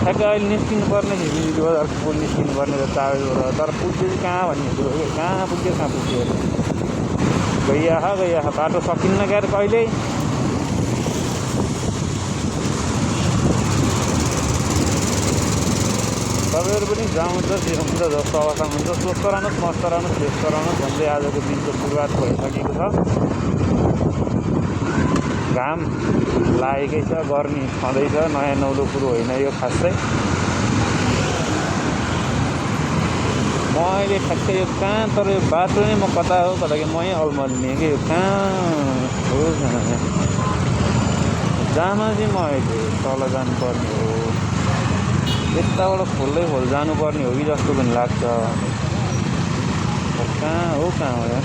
ठ्याक्कै अहिले निस्किनु पर्ने थियो बिजुली बजारको पुल निस्किनु पर्ने त चाबेबाट तर पुग्यो चाहिँ कहाँ भन्ने कुरो हो कहाँ पुग्यो गइया बाटो सकिन्न क्यार कहिल्यै तपाईँहरू पनि जानुहुन्छ जे हुन्छ जस्तो अवस्था हुन्छ स्वस्थ रहनुहोस् मस्त रहनुहोस् व्यस्त रहनुहोस् भन्दै आजको दिनको सुरुवात भइसकेको छ घाम लागेकै छ गर्मी छँदैछ नयाँ नौलो कुरो होइन यो खासै म अहिले ठ्याक्कै यो कहाँ तर यो बाटो नै म कता हो कता कि म यहीँ अलमल्ने कि यो कहाँ हो जहाँमा चाहिँ म अहिले तल जानुपर्ने हो यताबाट खोल्दै जानुपर्ने हो कि जस्तो पनि लाग्छ कहाँ हो यार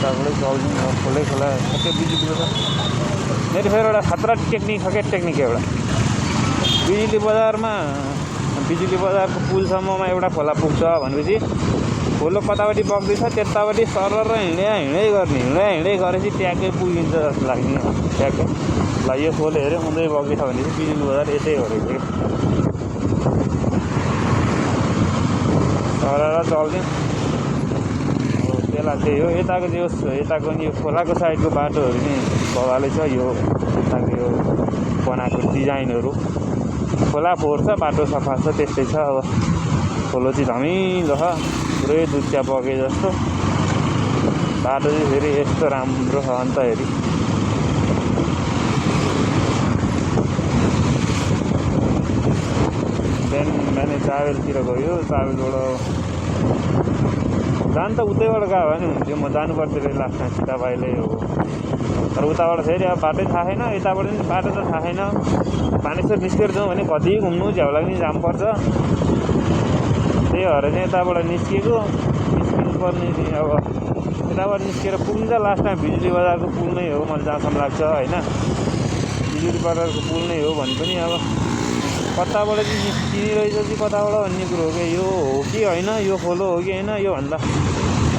यताबाटै चल्दिउँ खोल्दै खोला ठ्याक्कै बिजुली बजार मेरो फेरि एउटा खतरा टेक्निक छ क्या टेक्निक एउटा बिजुली बजारको पुलसम्ममा एउटा खोला पुग्छ भनेपछि खोलो कतापट्टि बग्दैछ त्यतापट्टि सरर हिँडै गरेपछि ट्याक्कै पुगिन्छ जस्तो लाग्ने ट्याक्कै ल यो खोलो हेऱ्यो उँधै बग्दैछ भने चाहिँ बिजुली बजार यतै हो रहेछ सरर चल्दिउँ हो त्यसलाई त्यही हो यताको नि यो खोलाको साइडको बाटोहरू नि भवालै छ यो यताको यो बनाएको डिजाइनहरू खोला फोहोर छ बाटो सफा छ त्यस्तै छ अब खोलो चाहिँ धमिलो छ पुरै दुधिया बगे जस्तो बाटो चाहिँ फेरि यस्तो राम्रो छ अन्त हेरी बिहानै चाबेलतिर गयो चाबेलबाट जान त उतैबाट गयो भने हुन्थ्यो म जानुपर्थ्यो रे लास्टमा सीताबाईले हो तर उताबाट फेरि अब बाटै थाहा छैन यताबाट पनि बाटो त थाहा छैन मानिसहरू निस्केर जाउँ भने कति घुम्नु झ्याउ लाग्ने जाम पर्छ त्यही भएर चाहिँ यताबाट निस्किनु पर्ने चाहिँ अब यताबाट निस्केर पुग्छ लास्टमा बिजुली बजारको पुल नै हो मलाई जहाँसम्म लाग्छ होइन बिजुली बजारको पुल नै हो भने पनि अब कताबाट चाहिँ निस्किने रहेछ कि कताबाट भन्ने कुरो हो कि यो हो कि होइन यो खोलो हो कि होइन योभन्दा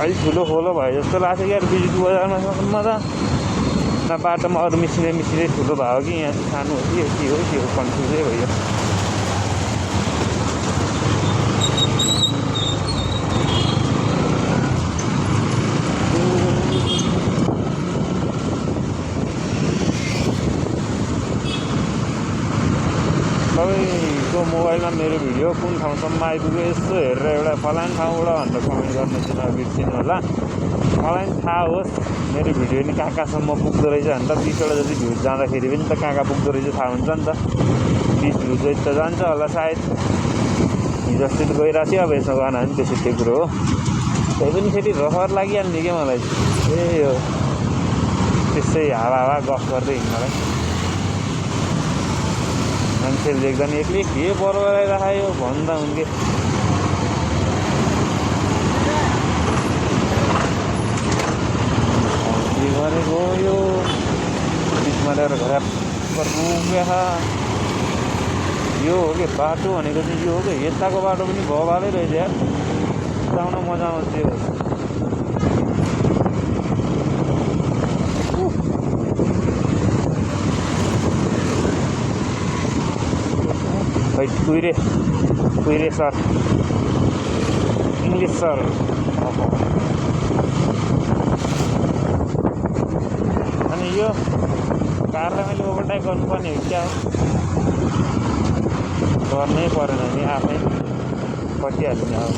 अलिक ठुलो खोलो भयो जस्तो लाग्छ कि यार बिजुली बजारमा त न बाटोमा अरू मिसिँदै ठुलो भयो कि यहाँ सानो हो कि के हो कन्फ्युजै भयो तपाईँको मोबाइलमा मेरो भिडियो कुन ठाउँसम्म आइपुग्यो यस्तो हेरेर एउटा फलाने ठाउँबाट भनेर कमेन्ट गर्न चाहिँ नबिर्सिनु होला मलाई पनि थाहा होस् मेरो भिडियो नि कहाँसम्म पुग्दो रहेछ भने त 20वटा जति भ्युज जाँदाखेरि पनि त कहाँ पुग्दो रहेछ थाहा हुन्छ नि त 20 भ्युज जति त जान्छ होला सायद हिजो अस्ति त गइरहेको थियो अब यसमा गएन भने त्यो सिद्धै कुरो हो त्यही पनि फेरि रहर लागिहाल्ने क्या मलाई ए हो त्यसै हावा गफ गर्दै हिँड्नलाई मान्छेले देख्दा नि एक्लै के बरबराइराख्यो भन्दा हुन्थे के गरेको यो बिचमा ल्याएर घर पुगेछ यो हो कि बाटो भनेको चाहिँ यो हो कि यताको बाटो पनि भवालै रहेछ यार जाउन मजा आउँछ त्यो कुइरे सर इङ्ग्लिस सर अनि यो कारलाई मैले ओभरटेक गर्नुपर्ने हो क्या गर्नै परेन नि आफै पसिहाल्यो नि अब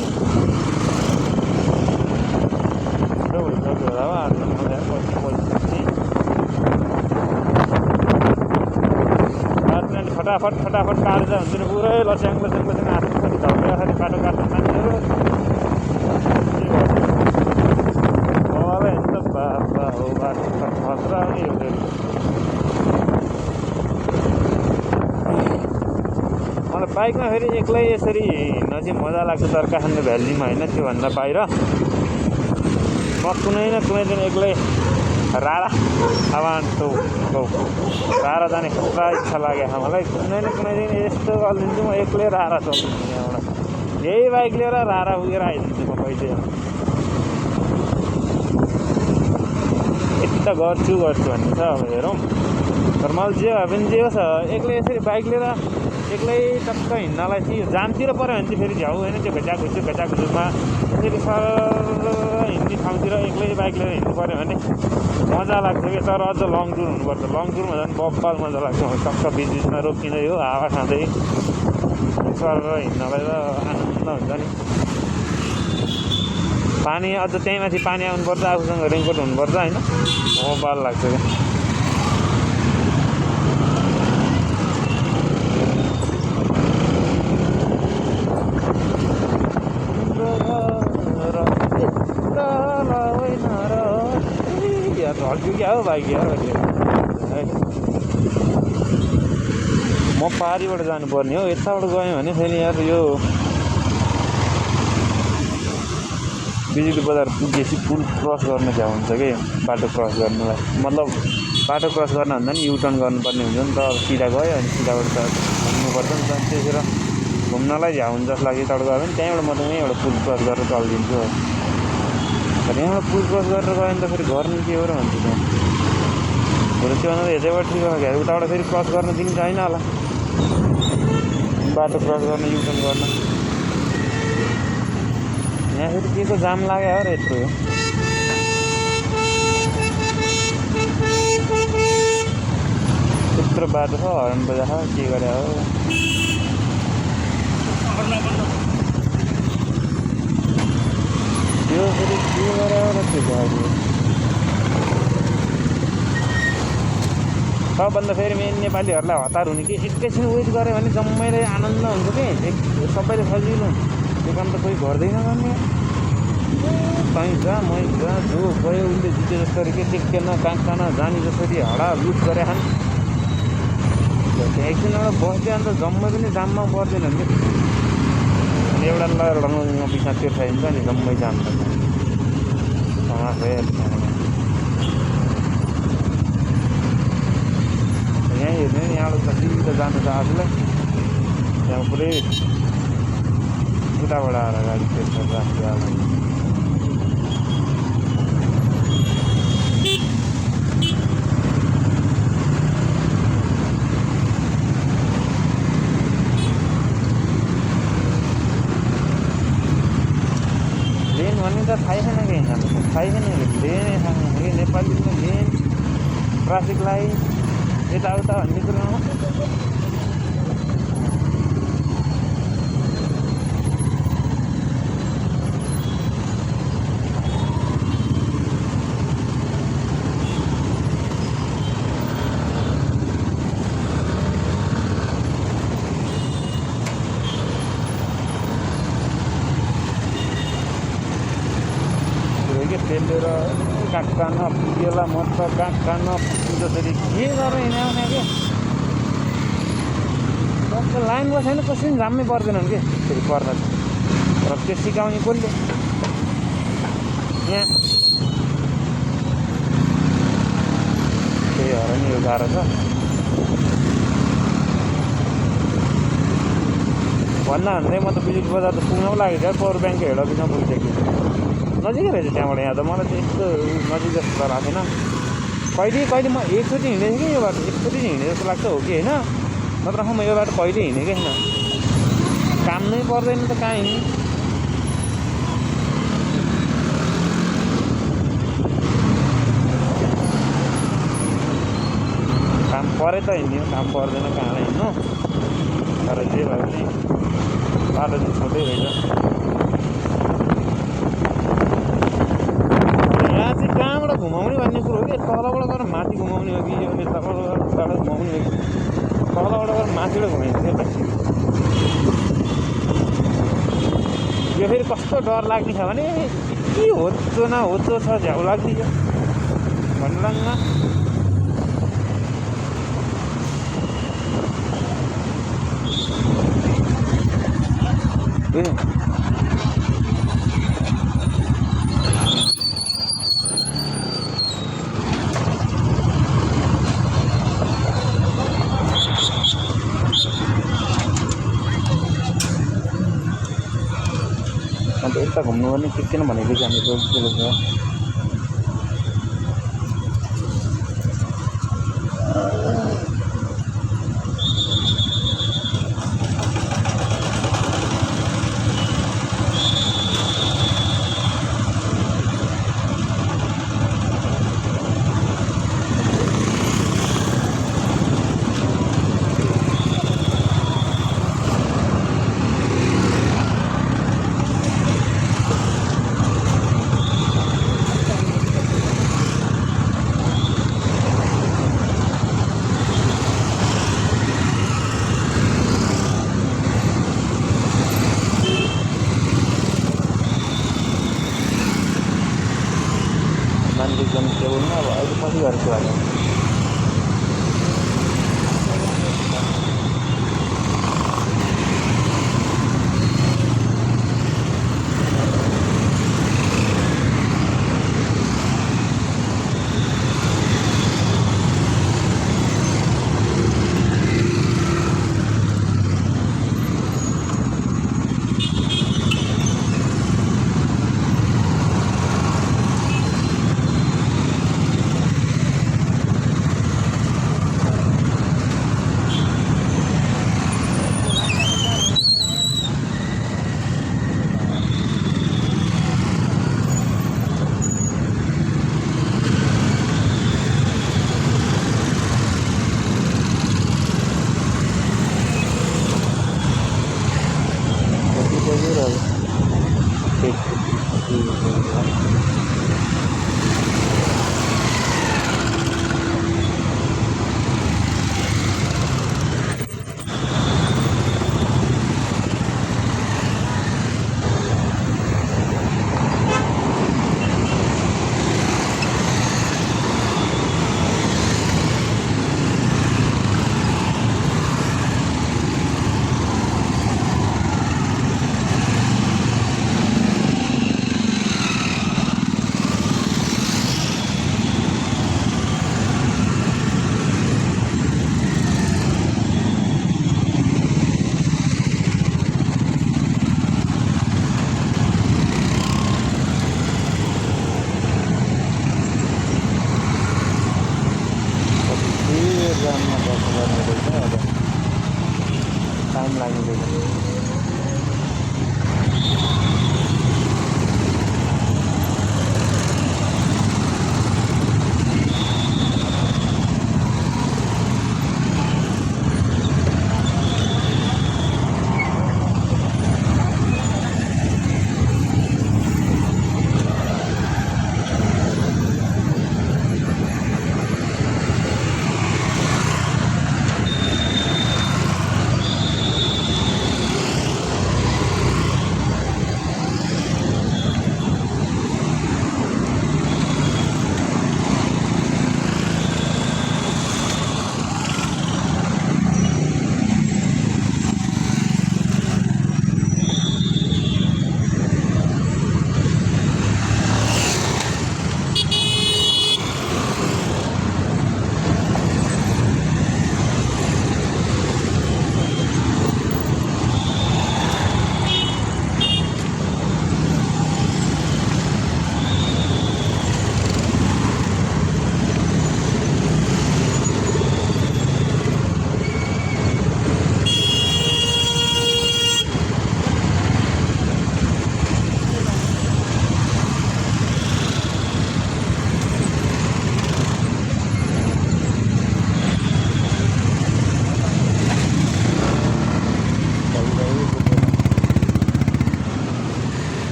भइसक्यो होला फटाफट काटेर हुन्छ नि पुरै लस्याङ हात पनि झल्किँदाखेरि बाटो काट्नु मान्छेहरू होइन त बाबा हो बाटो खतरा नि एउटा मलाई बाइकमा फेरि एक्लै यसरी हिँड्न चाहिँ मजा लाग्छ तर्काखान्ने भ्यालीमा होइन त्योभन्दा बाहिर म कुनै न कुनै दिन एक्लै रारा आवान्टो रारा जाने खतरा इच्छा लाग्यो मलाई कुनै न कुनै दिन यस्तो गरिदिन्छु म एक्लै रारा चल्दिन्छु यहाँबाट यही बाइक लिएर रारा पुगेर आइदिन्छु म कहिले यति त गर्छु भन्ने छ अब हेरौँ तर मलाई जे भए पनि जे होस् एक्लै यसरी बाइक लिएर एक्लै टक्क हिँड्नलाई चाहिँ जामतिर पऱ्यो भने चाहिँ फेरि झ्याउ होइन त्यो घचाघुचुमा यसरी सर हिँड्ने ठाउँतिर एक्लै बाइक लिएर हिँड्नु पऱ्यो भने मजा लाग्छ कि। तर अझ लङ टुर हुनुपर्छ, लङ टुरमा झन् बब्बाल मजा लाग्छ। टक्क बिचमा रोकिँदै हो हावा खाँदै सर हिँड्नलाई त आनन्द हुन्छ नि। पानी अझ त्यहीँ माथि पानी आउनुपर्छ, आफूसँग रेनकोट हुनुपर्छ होइन, बब्बाल लाग्छ क्या। हल्क्यो क्या हो बाइक यार। म पारीबाट जानुपर्ने हो, यताबाट गएँ भने फेरि यार यो बिजुली बजार पुगेपछि पुल क्रस गर्न क्या हुन्छ कि, बाटो क्रस गर्नलाई मतलब बाटो क्रस गर्न भन्दा नि युटर्न गर्नुपर्ने हुन्छ नि त। अब सिधा गयो अनि सिधाबाट त घुम्नुपर्छ नि त, त्यसरी घुम्नलाई झ्याउ हुन्छ जस्तो लाग्यो। यताबाट गयो भने त्यहीँबाट म त यहीँबाट पुल क्रस गरेर चलिदिन्छु। तर यहाँबाट पुल क्रस गरेर गयो भने त फेरि गर्नु के हो र भन्छु त। बरु त्योभन्दा यतैबाट ठिक हो क्या, उताबाट फेरि क्रस गर्न दिन्छ होइन होला, बाटो क्रस गर्न युटर्न गर्न। यहाँ फेरि के को जाम लाग्यो हो र यत्रो यत्रो बाटो छ, हर्न बजाएको के गरे हो। त्यो फेरि के गरे हो र त्यो गाडी। सबभन्दा फेरि मेन नेपालीहरूलाई हतार हुने कि एकैछिन वेट गऱ्यो भने जम्मैले आनन्द हुन्छ कि, सबैले सजिलो हुन्छ। त्यो काम त कोही गर्दैन गर्ने। कहीँ जा मै जा जो गयो उसले जिते जसरी के टेकेन काँक्कान जाने जसरी हडा लुट गरे खान्। त्यहाँ एकछिनबाट बस्दै अन्त जम्मै पनि जाममा पर्दैन नि। अनि एउटा लगाएर बिचमा तिर्खाइदिन्छ नि जम्मै जाम त समाज भइहाल्छ। यहीँ हेर्ने नि यहाँबाट त सिधा जानु छ आफूलाई, त्यहाँ पुरै उताबाट आएर गाडी तेर्छ राख्यो। लेन भन्ने त थाहै छैन कि यिनीहरू, थाहै छैन लेनै थाहा छैन कि नेपालीमा लेन ट्राफिक लाइट यताउता भन्ने कुरामा। तेलेर काँक्का नपुगेला म त काँक्का नपुग्नु जसरी के गरेर हिँडाउने क्या। टक्क लाइन बसेन कसै पनि जाम्मै पर्दैनन् कि फेरि पर्दा र त्यो सिकाउने कसले यहाँ। त्यही भएर नि यो गाह्रो छ। भन्दा भन्दै म त बिजुली बजार त पुग्न पो लागेको थियो, पावर ब्याङ्कको हेड अफिसमा पुगिसक्यो। नजिकै रहेछ त्यहाँबाट, यहाँ त मलाई चाहिँ यस्तो नजिक जस्तो त लाग्थेन। कहिले म एकचोटि हिँडेको कि यो बाटो, एकचोटि हिँडे जस्तो लाग्छ हो कि होइन, नत्र म यो बाटो कहिले हिँडेकै छैन। काम नै पर्दैन त कहाँ हिँड्ने। काम परे त हिँड्ने, काम पर्दैन कहाँलाई हिँड्नु। तर जे भए पनि बाटो चाहिँ छोटै रहेछ। कहाँबाट घुमाउने भन्ने कुरो हो कि, तलबाट गएर माथि घुमाउने हो कि यो तलबाट घुमाउने हो कि तलबाट गएर माथिबाट घुमाइन्छ क्या। यो फेरि कस्तो डर लाग्ने छ भने के होचो न होचो छ, झ्याउ लाग्ने क्या भन्लाङ्ग। अन्त यता घुम्नु पनि के भनेको चाहिँ हामी ठुलो छ। गर्छु होला टाइम लाग्दैन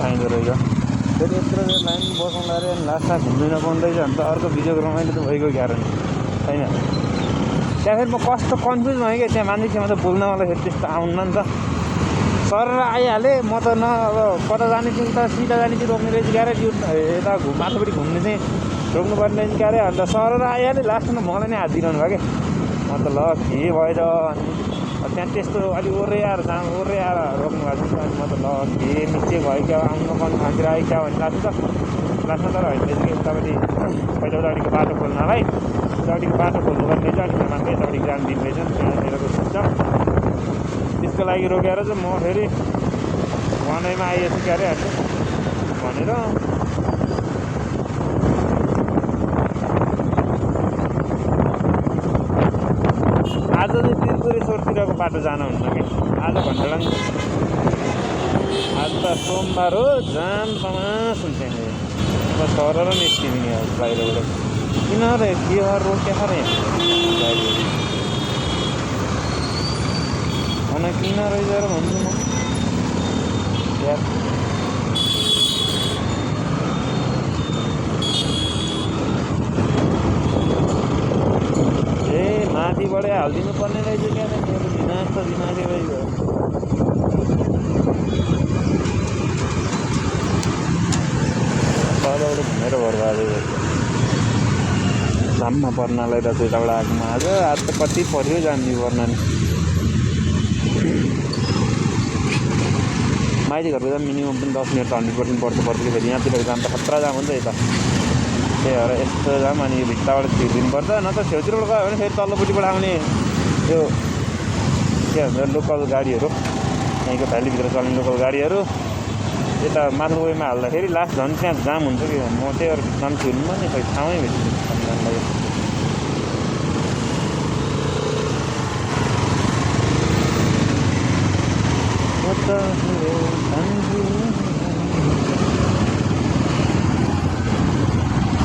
पाइँदो रहेछ फेरि यत्रो बेर लाइन बसाउँदा अरे लास्टमा घुम्नु नपाउँदैछ भने त अर्को भिडियो रमाइलो त भइगयो ग्यारेन्टी छैन त्यहाँ फेरि म कस्तो कन्फ्युज भएँ क्या त्यहाँ मान्छेसँग त बोल्न मलाई फेरि त्यस्तो आउन्न नि त सर आइहालेँ म त न अब कता जाने कि उता सिधा जाने कि रोक्ने रहेछ क्यारे यता माथिपट्टि घुम्ने चाहिँ रोक्नुपर्ने रहेछ क्यारे अन्त सर आइहालेँ लास्टमा मलाई नै हात दिइरहनु भयो क्या म त ल के भएछ त्यहाँ त्यस्तो अलिक ओर्रै आएर रोक्नु भएको छ अनि म त ल के मिस्टेक भयो क्या आउनु पर्ने ठाउँतिर आयो क्या भन्ने लाग्छ लास्टमा तर होइन रहेछ कि उतापट्टि पहिला उतापट्टिको बाटो खोल्नलाई उतापट्टिको बाटो खोल्नुपर्ने रहेछ अनि मान्छे यतापट्टि जान दिने रहेछ त्यहाँनिरको सुन्छ त्यसको लागि रोकेर चाहिँ म फेरि वनैमा आइएछु क्यारे भनेर आज चाहिँ त्रिपुरेश्वरतिरको बाटो जानुहुन्न कि आज भन्दा आज त सोमबार हो जाम तमास हुन्छ नि म सर र निस्किने नि बाहिरबाट किन रे के रोक्या रे अनि किन रहेछ र भन्छु म माथिबाटै हालिदिनु पर्ने रहेछ क्या मेरो दिमाग त दिमागै भइगयो तलबाट घुमेर बर्बाद जाममा पर्नलाई र त्यताबाट आएकोमा आज त कति पऱ्यो जाम पर्न नि माइती घरको जाम मिनिमम पनि 10 मिनट त 100% पर्छ फेरि यहाँतिर जाम त खतरा जाम हुन्छ यता त्यही भएर यस्तो जाम अनि यो भित्ताबाट छिर्दिनुपर्छ न त छेउतिरबाट गयो भने फेरि तल्लोपट्टिबाट आउने त्यो के भन्छ लोकल गाडीहरू यहीँको भ्यालीभित्र चल्ने लोकल गाडीहरू यता माथि वेमा हाल्दाखेरि लास्ट झन् त्यहाँ जाम हुन्छ कि म त्यही भएर जाम छिर्नु नि खै ठाउँै भेट्नु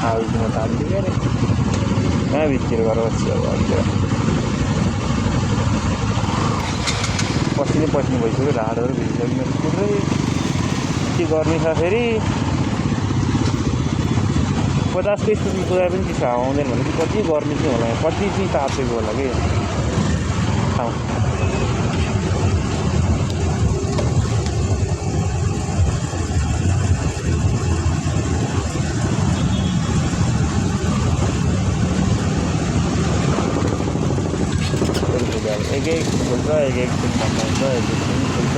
हाल्दिनु त हाल्दिनु अरे कहाँ भित्र गरेर बस्छु पसिनै पसिनु भइसक्यो ढाडहरू भिजिसक्यो पुरै के गर्मी छ फेरि 50 स्पिडमा कुदाए पनि चिसो हावा आउँदैन भने कति गर्मी चाहिँ होला कति चाहिँ तापेको होला कि ठाउँ एक फुल्छ एक दिन भन्दा हुन्छ एक दिन फुल्छ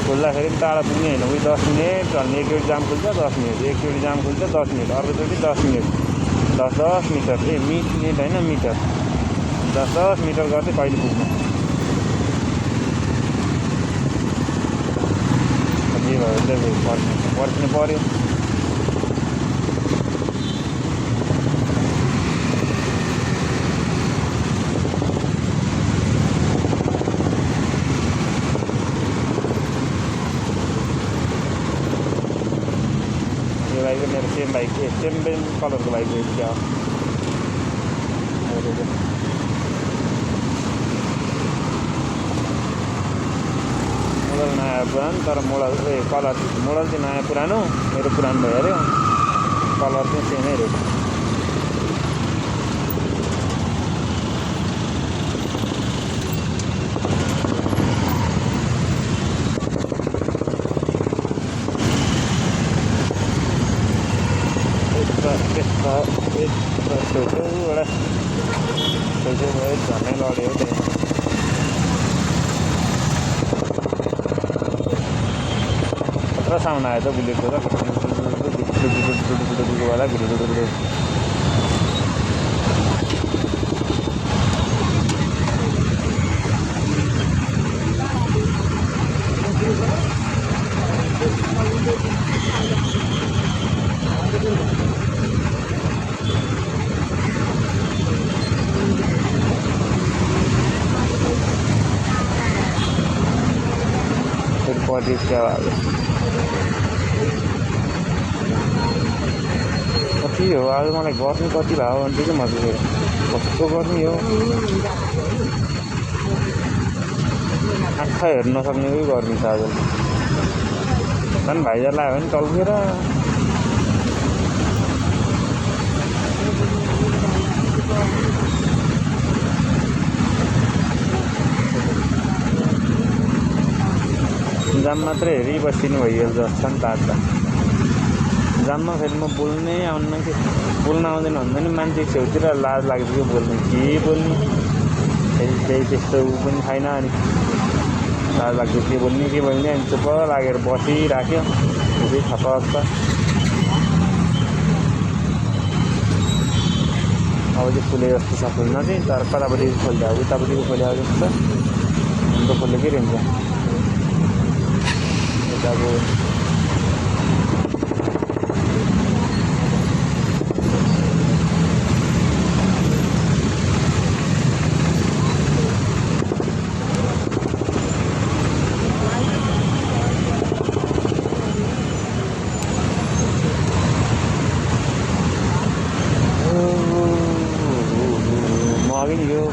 खुल्दाखेरि पनि टाढा पुग्ने होइन उयो 10 मिनट अनि एकचोटि जाम खुल्छ 10 मिनट एकचोटि जाम खुल्छ 10 मिनट अर्कोचोटि 10 मिनट 10 मिटर मिनट होइन मिटर 10 मिटर गर्दै कहिले पुग्नु के भयो चाहिँ पर्खिनु पऱ्यो मेरो सेम बाइक सेम कलरको बाइक क्या मोडल नयाँ पुरानो तर मोडल कलर मोडल चाहिँ नयाँ पुरानो मेरो पुरानो भयो अरे कलर चाहिँ सेमै रहेछ झनै लड्यो त्यही खतरा साउन्ड आयो त बुलेटको त वाला क्या कति हो आज मलाई गर्मी कति भयो भने चाहिँ मजाले कस्तो गर्मी हो आँखा हेर्न नसक्ने उयो गर्मी छ आज झन् भाइजार लाग्यो भने टल्केर जाम मात्रै हेरिबस्नु भइहाल्छ जस्तो नि त जाममा फेरि म बोल्नै आउन्न कि बोल्न आउँदैन भन्दा नि मान्छे छेउतिर लाज लाग्छ कि बोल्नु के बोल्ने फेरि त्यही त्यस्तो पनि छैन अनि लाज लाग्छ के बोल्ने अनि चुप्प लागेर बसिराख्यो फेरि छपक्क अब चाहिँ फुले जस्तो छ फुल्न चाहिँ तर कतापट्टि खोल्दा उतापट्टिको खोल्या जस्तो अन्त खोलेकै रहन्छ अब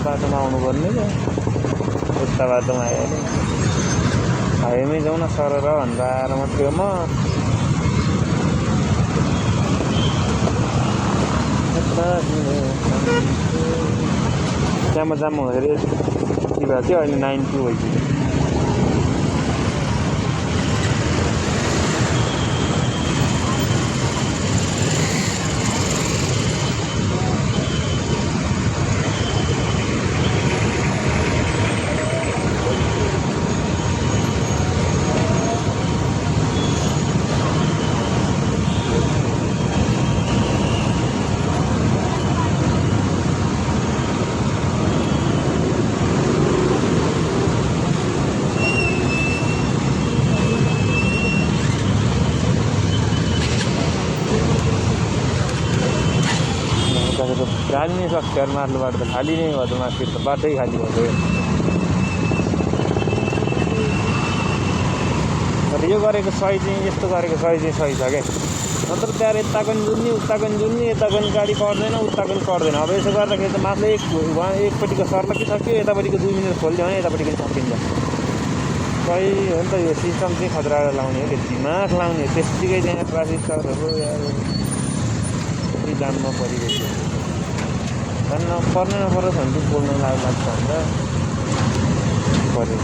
बाटोमा आउनुपर्ने क्या उता बाटोमा आयो भने हाइवेमै जाउँ न सरेर भनेर आएर मात्रै हो म त्यहाँमा जाम हुँदाखेरि के भएको थियो अहिले 92 भइसक्यो त गाली नै सक्छ यार, मार्लबाट त खाली नै भयो त मार्केट त, बाटै खाली भयो। तर यो गरेको सही चाहिँ, यस्तो गरेको सही चाहिँ सही छ क्या। नत्र त्यहाँ यताको नि जुन्ने उताको नि जुन्ने, यताको नि गाडी पर्दैन उताको नि पर्दैन। अब यसो गर्दाखेरि त मात्र एकपट्टिको सर्लकिसक्यो, यतापट्टिको 2 मिनट खोलिदियो भने यतापट्टिको सकिन्छ। सही हो नि त यो सिस्टम चाहिँ खतरा लाउने हो कि दिमाग लाउने। त्यत्तिकै त्यहाँ ट्राफिक सर्टहरू यार जाममा परिरहेको झन् नपरोस् भने चाहिँ बोल्न लाग्छ भन्दा पऱ्यो।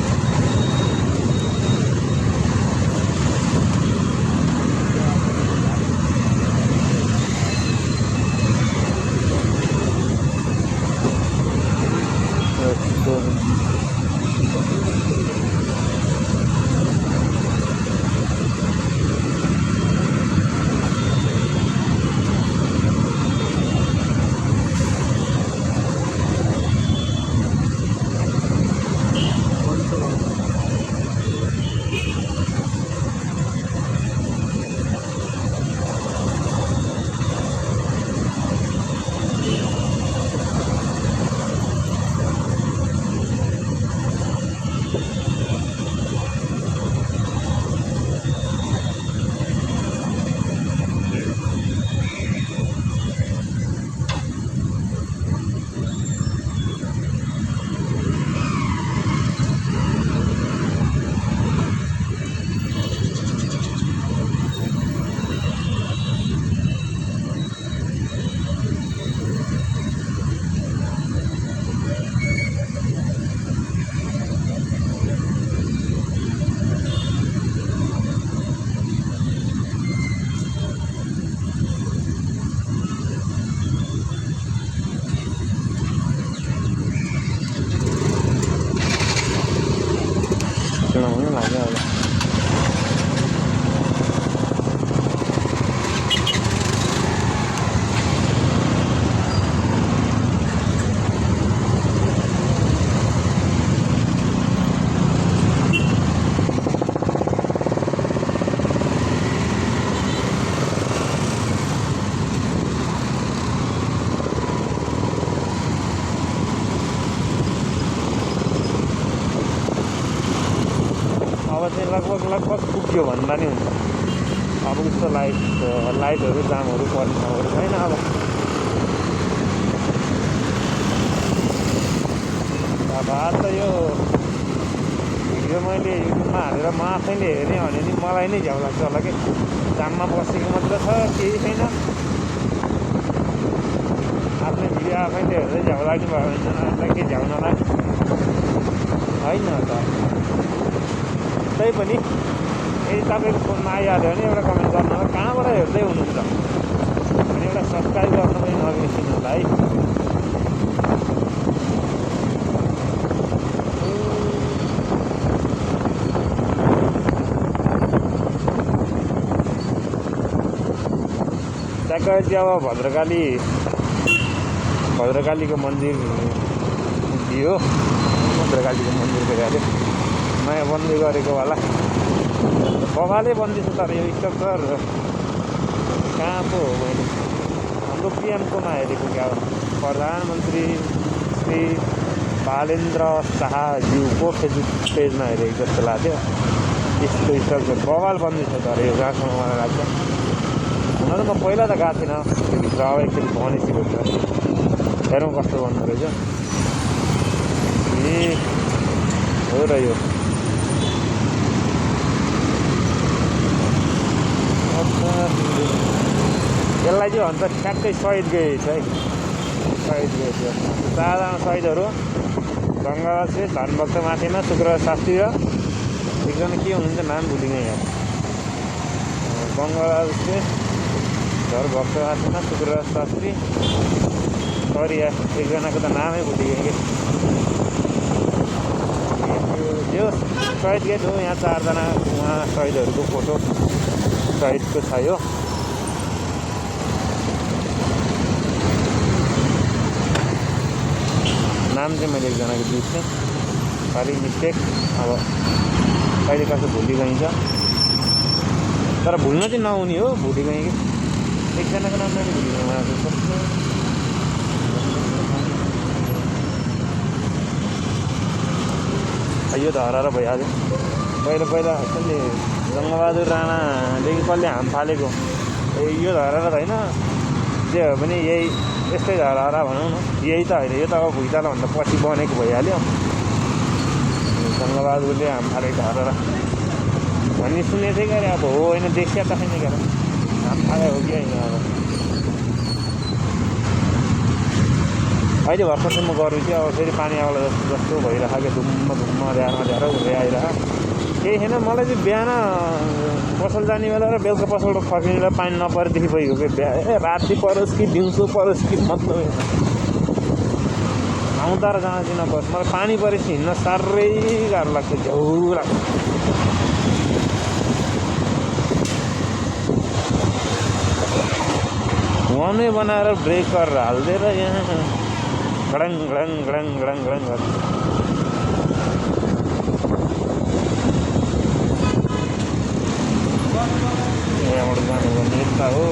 लगभग पुग्यो भन्दा नि हुन्छ। अब उस्तो लाइटहरू जामहरू पर्ने ठाउँहरू छैन। अब आज त यो भिडियो मैले युट्युबमा हालेर म आफैले हेरेँ भने नि मलाई नै झ्याउ लाग्छ होला कि जाममा बसेको मात्र छ, केही छैन। आफ्नै भिडियो आफैले हेर्दै झ्याउ लाग्ने भयो भने अन्त के झ्याउ नलाग्ने होइन त। तै पनि यदि तपाईँको फोनमा आइहाल्यो भने एउटा कमेन्ट गर्नु होला, कहाँबाट हेर्दै हुनुहुन्छ अनि एउटा सब्सक्राइब गर्न पनि नबिर्सिनु होला है। ट्याक्कै अब भद्रकालीको मन्दिर दियो, भद्रकालीको मन्दिरको अरे नयाँ बन्दै गरेको होला, बबाले बन्दैछ। तर यो स्ट्रक्चर कहाँ पो हो, मैले हाम्रो पिएमकोमा हेरेको क्या प्रधानमन्त्री श्री बालेन्द्र शाहज्यूको फेसबुक पेजमा हेरेको जस्तो लाग्थ्यो। यस्तो स्ट्रक्चर बबाल बन्दैछ। तर यो गएकोमा मलाई लाग्छ। हुन त म पहिला त गएको थिइनँ त्योभित्र, अब एकचोटि भनेपछि हेरौँ कस्तो बन्दो रहेछ। ए हो र यो यसलाई चाहिँ भन्छ ठ्याक्कै शहीद गएछ है, शहीद गएछ। 4 जना शहीदहरू गङ्गाराज श्रेष्ठ, धनभक्त माथिमा, शुक्रराज शास्त्री र एकजना के हुनुहुन्छ नाम भुलिँदै यहाँ, गङ्गाराज श्रेष्ठ, धनभक्त माथिमा, शुक्रराज शास्त्री, सरी यार एकजनाको त नामै भुलिगएँ कि। यो शहीद गेट हो, यहाँ 4 जना उहाँ शहीदहरूको फोटो शहीदको छ। यो नाम चाहिँ मैले एकजनाको बिर्सेँ, सरी मिस्टेक। अब कहिले कसो भुलि गइन्छ, तर भुल्न चाहिँ नहुने हो, भुलि गएँ कि। एकजनाको नाम मैले भुलिगएँ उहाँको। यो धरेर भइहाल्यो। पहिला पहिला कसले जङ्गबहादुर राणादेखि कसले हाम फालेको यो धरेर त होइन, जे हो पनि यही यस्तै धरहरा भनौँ न। यही त होइन, यो त अब भुइँचालोभन्दा पछि बनेको भइहाल्यो। जङ्गबहादुरले हाम फालेको धरेर भन्ने सुनेको थिएँ क्या। अब हो होइन देखिया त छैन क्या, हाम फाले हो कि होइन। अब अहिले भर्खरसम्म गरौँ थियो, अब फेरि पानी आउला जस्तो जस्तो भइरहेको क्या। धुम्म धुम्म ल्याएर हुँदै आइरह केही छैन। मलाई चाहिँ बिहान पसल जाने बेला र बेलुका पसलबाट फर्किने बेला पानी नपरेदेखि भइगयो क्या। राति परोस् कि दिउँसो परोस् कि मतलब होइन, आउँदा र जाँदा चाहिँ नपरोस्। मलाई पानी परेपछि हिँड्न साह्रै गाह्रो लाग्छ, झ्याउ लाग्छ। वानै बनाएर ब्रेक गरेर हालिदिएर यहाँ गडङ गडङ गडङ गडङ गडङ गर्छ। यहाँबाट जानुपर्ने यता हो।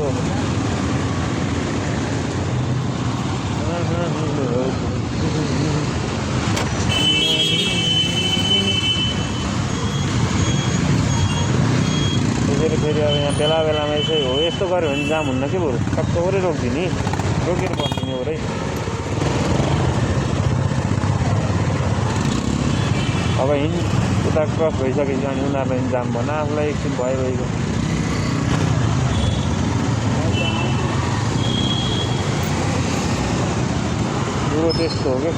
त्यसरी फेरि अब यहाँ बेला बेलामा चाहिँ हो यस्तो गऱ्यो भने जाम हुन्न कि बरु टक्कै रोकिदिने, रोकेर बस्दिने हो र। अब हिँड उता क्रस भइसकेपछि अनि उनीहरूलाई जाम भन, आफूलाई एकछिन भइरहेको। कुरो त्यस्तो हो क्या।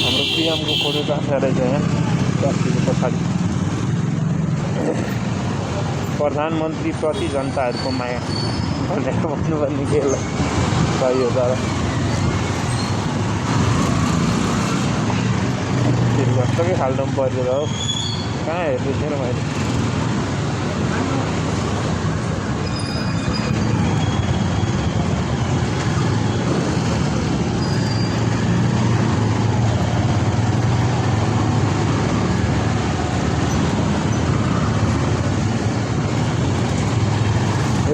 हाम्रो पिएमको फोटो राखेको रहेछ यहाँ ट्याक्सीको पछाडि। प्रधानमन्त्री प्रति जनताहरूको माया भनेर भन्नुपर्ने के सही हो। तर फेरि जस्तोकै खाल्टोमा परेर हो, कहाँ हेर्दै थिएँ र मैले।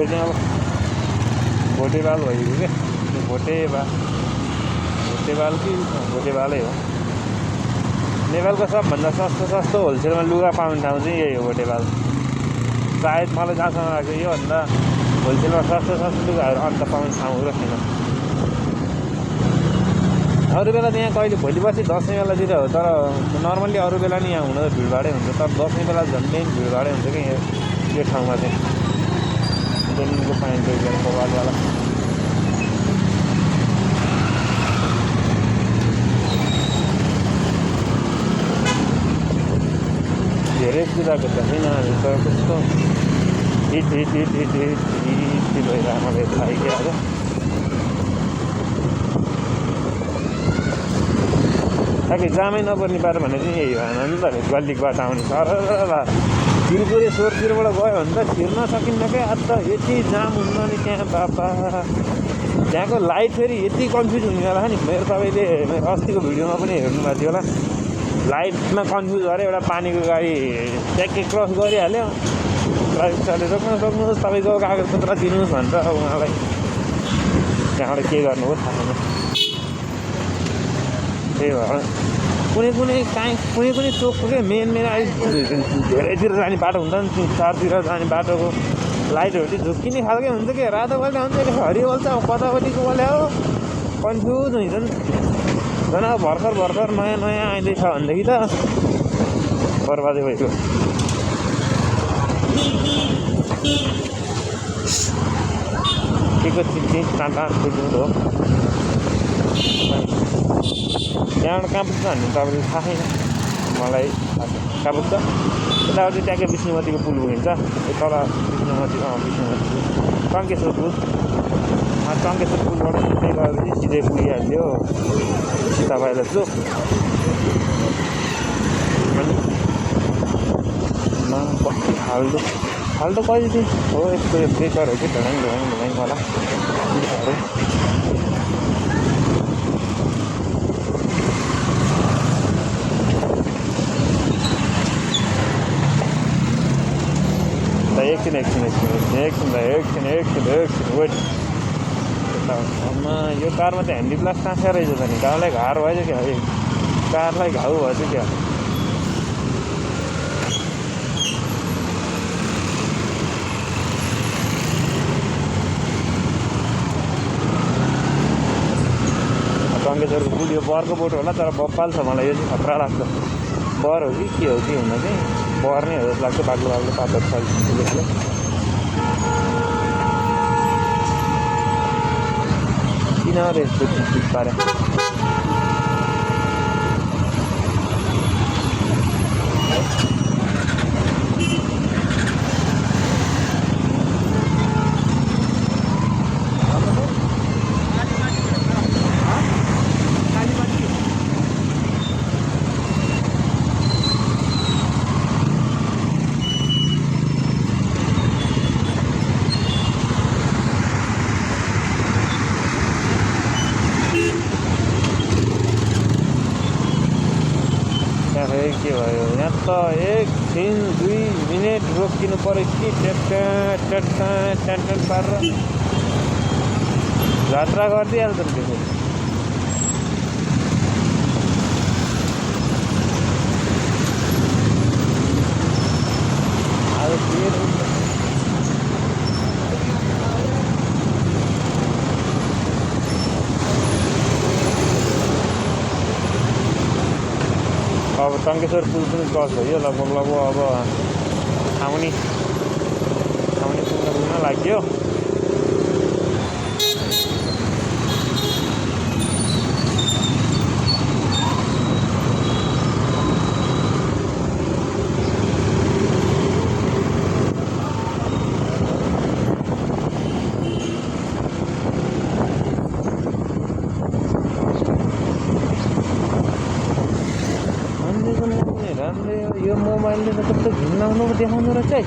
चाहिँ अब भोटेबाल भइगयो क्या। भोटेबाल कि भोटेबालै हो। नेपालको सबभन्दा सस्तो सस्तो होलसेलमा लुगा पाउने ठाउँ चाहिँ यही हो, भोटेबाल। सायद मलाई जहाँसम्म लाग्छ योभन्दा होलसेलमा सस्तो सस्तो लुगाहरू अन्त पाउने ठाउँहरू छैन। अरू बेला त यहाँ कहिले भोलि पर्सि दसैँ बेलातिर हो, तर नर्मल्ली अरू बेला नि यहाँ हुन त भिडभाडै हुन्छ। तर दसैँ बेला झन्डै भिडभाडै हुन्छ कि यो ठाउँमा चाहिँ। डेनिमको पाइन्छ बबालवाला। धेरै कुराको त छैन, तर कस्तो hit hit hit hit hit hit भइरहेको मलाई थाहै क्या। अब ताकि जामै नपर्ने बाटो भने चाहिँ यही भएन नि त। गल्लीबाट आउने सर तिरपुरे सोरतिरबाट गयो भने त छिर्न सकिन्न क्या। अन्त यति जाम हुन्न नि त्यहाँ बाबा। त्यहाँको लाइट फेरि यति कन्फ्युज हुने होला नि। मेरो तपाईँले मेरो अस्तिको भिडियोमा पनि हेर्नुभएको थियो होला। लाइटमा कन्फ्युज भएर एउटा पानीको गाडी ट्याक्कै क्रस गरिहाल्यो। ड्राइभिङ सरले रोक्नुहोस् तपाईँको कागजपत्र दिनुहोस् भन्छ उहाँलाई। त्यहाँबाट के गर्नु हो थाहा छैन। त्यही भएर कुनै कुनै चोकको क्या मेन धेरैतिर जाने बाटो हुन्छ नि, चारतिर जाने बाटोको लाइटहरू चाहिँ झुक्किने खालकै हुन्छ क्या। रातो बल्छा हुन्छ कि हरियो बल्छा हो, कतापट्टिको बल्छा हो, कन्फ्युज हुन्छ नि। झन् अब भर्खर नयाँ आइँदैछ भनेदेखि त बर्बादै भइगयो। केको चिज टाटा पुग्नु हो। त्यहाँबाट कहाँ पुग्छ भन्ने तपाईँले थाहा छैन, मलाई कहाँ पुग्छ। यताबाट ट्याक्कै विष्णुमतीको पुल पुगिन्छ। यो तल विष्णुमती टङ्केश्वर पुल। टङ्केश्वर पुलबाट सिधै गएपछि सिधै पुगिहाल्यो तपाईँलाई चोक। कति फाल्टो कहिले चाहिँ हो यस्तो यो ब्रेकर हो कि ढुवाङ होला। एकछिन एकछिन वेट। यो कारमा त ह्यान्डी प्लास टाँसेर रहेछ त नि, गाउँलाई घार भएछ क्या, कारलाई घाउ भएछ क्या। टङ्केश्वरको पुल यो बरको बोट होला, तर बप्पाल छ मलाई यो चाहिँ खतरा लाग्छ। बर हो कि के हो कि हुन चाहिँ बर नै हो जस्तो लाग्छ, बाक्लो बाक्लो पातहरू छ किन रे यस्तो चिज पारे। के भयो यहाँ त एकछिन 2 मिनट रोकिनु पऱ्यो कि ट्याट पारेर यात्रा गरिदिइहाल्छ नि त्यसरी। अब टङ्केश्वर पुल पनि क्रस भयो लगभग अब छाउनी पुग्न लाग्यो। यो मोबाइलले त कस्तो घिन्लाउनु देखाउनु रहेछ है।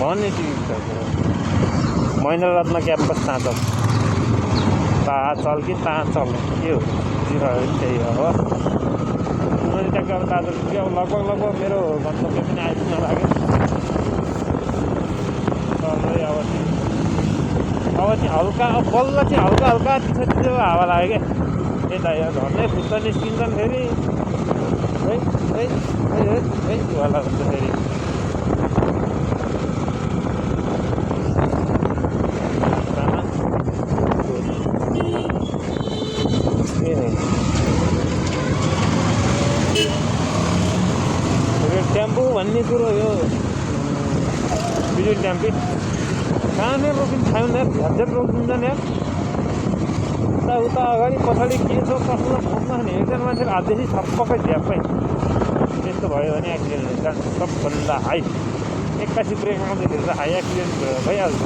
भन्ने टिभी महेन्द्र रत्न क्याम्पस ताँचल कि ताँचल के हो त्यही हो। मैले ट्याक्क अब ताँचल पुग्यो, अब लगभग मेरो गन्तव्य पनि आइपुग्न लाग्यो। अब चाहिँ हल्का बल्ल चाहिँ हल्का चिसो हावा लाग्यो क्या। यता यो घरमै फुच्चा निस्किन्छन् फेरि वाला हुन्छ फेरि। टेम्पो भन्ने कुरो यो बिजुली टेम्पो कहाँनिर रोकिन्छ थाहा हुँदैन, झ्याझ्याप रोकिन्छ नि। उता अगाडि पछाडि के छ कसो खोज्न भने एकजना मान्छेको हातदेखि छप्पकै झ्यापै त्यस्तो भयो भने एक्सिडेन्ट हुन्छ सबभन्दा हाई। 81 ब्रेक आउँदाखेरि त हाई एक्सिडेन्ट भइहाल्छ।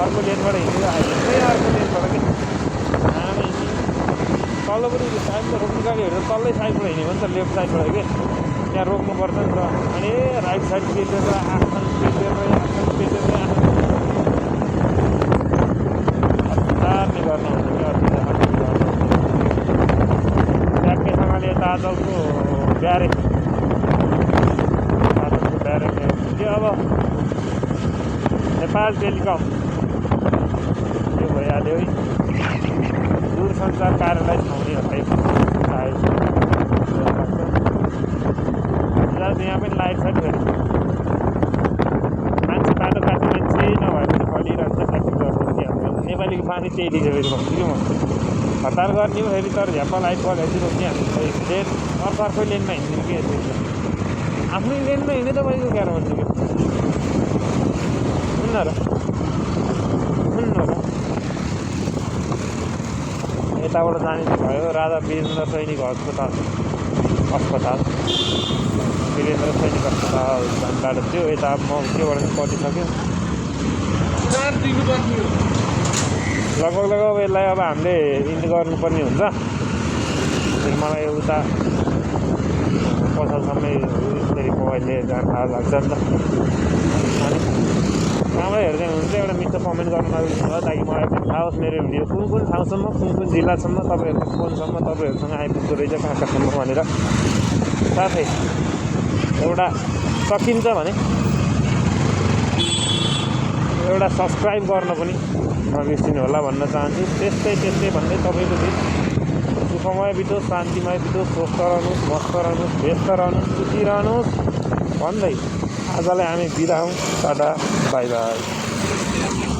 अर्को लेनबाट हिँडेर हाइवे अर्को लेनबाट के तल्लोपट्टि साइडमा रोक्ने गाडीहरू त तल्लै साइडबाट हिँड्यो भने त लेफ्ट साइडबाट के त्यहाँ रोक्नुपर्छ नि त। अनि राइट साइड पेटेर आँखन अत्यारले गर्नुहुन्छ क्या। ट्याक्कैसँगले ताजलको ब्यारेक त्यो अब नेपाल टेलिकम त्यो भइहाल्यो है। दूरसञ्चार कार्यालय छाउने हटाइ यहाँ पनि लाइट छ फेरि मान्छे बाटो काट्ने मान्छे नभए पनि पलिरहन्छ ट्याक्सी गर्छ। नेपालीको पानी त्यही दिइसकेको भन्छु कि म हतार गर्ने फेरि तर झ्याप्पा लाइट पलेपछि रोकिहाल्नु। लेन अर्को लेनमा हिँड्नु के आफ्नै लेनमा हिँड्ने तपाईँको गाह्रो हुन्छ कि सुन्न र यताबाट जाने भयो राजा वीरेन्द्र सैनिक अस्पताल वीरेन्द्र सैनिक अस्पताल बाटो थियो। यता म त्योबाट पनि कटिसक्यो लगभग अब यसलाई अब हामीले इन्ड गर्नुपर्ने हुन्छ। फेरि मलाई उता पसलसम्मै फेरि मोबाइलले जान थाहा लाग्छ नि त। अनि राम्रै हेर्दै हुन्छ एउटा मिठो कमेन्ट गर्न नबिर्सिनु होला ताकि मलाई पनि थाहा होस् मेरो भिडियो कुन ठाउँसम्म कुन जिल्लासम्म तपाईँहरूको फोनसम्म तपाईँहरूसँग आइपुग्दो रहेछ कहाँसम्म भनेर। साथै एउटा सकिन्छ भने एउटा सब्सक्राइब गर्न पनि नबिर्सिनु होला भन्न चाहन्छु। त्यस्तै भन्दै तपाईँको दिन सुखमय बितोस्, शान्तिमय बितोस्, स्वस्थ रहनुहोस्, मस्त रहनुहोस्, व्यस्त रहनुहोस्, खुसी रहनुहोस् भन्दै आजलाई हामी बिदा हौँ। Tata, by by.